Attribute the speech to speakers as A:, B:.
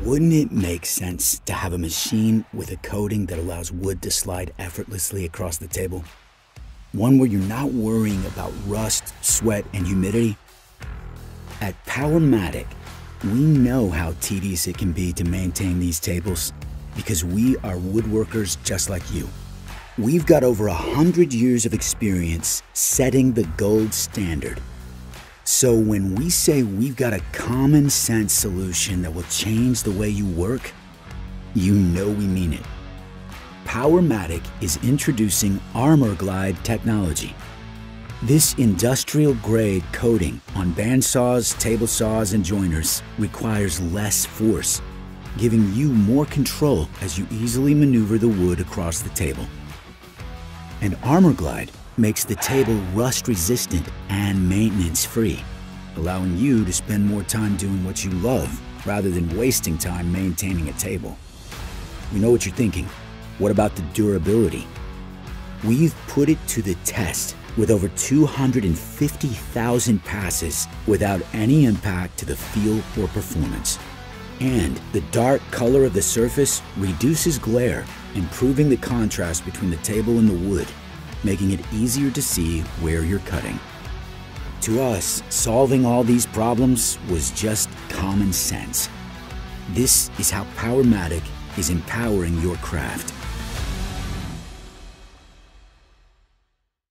A: Wouldn't it make sense to have a machine with a coating that allows wood to slide effortlessly across the table? One where you're not worrying about rust, sweat, and humidity? At Powermatic, we know how tedious it can be to maintain these tables because we are woodworkers just like you. We've got over 100 years of experience setting the gold standard. So when we say we've got a common sense solution that will change the way you work, you know we mean it. Powermatic is introducing ArmorGlide technology. This industrial-grade coating on bandsaws, table saws, and joiners requires less force, giving you more control as you easily maneuver the wood across the table. And ArmorGlide makes the table rust-resistant and maintenance-free, allowing you to spend more time doing what you love rather than wasting time maintaining a table. We know what you're thinking. What about the durability? We've put it to the test with over 250,000 passes without any impact to the feel or performance. And the dark color of the surface reduces glare, improving the contrast between the table and the wood, making it easier to see where you're cutting. To us, solving all these problems was just common sense. This is how Powermatic is empowering your craft.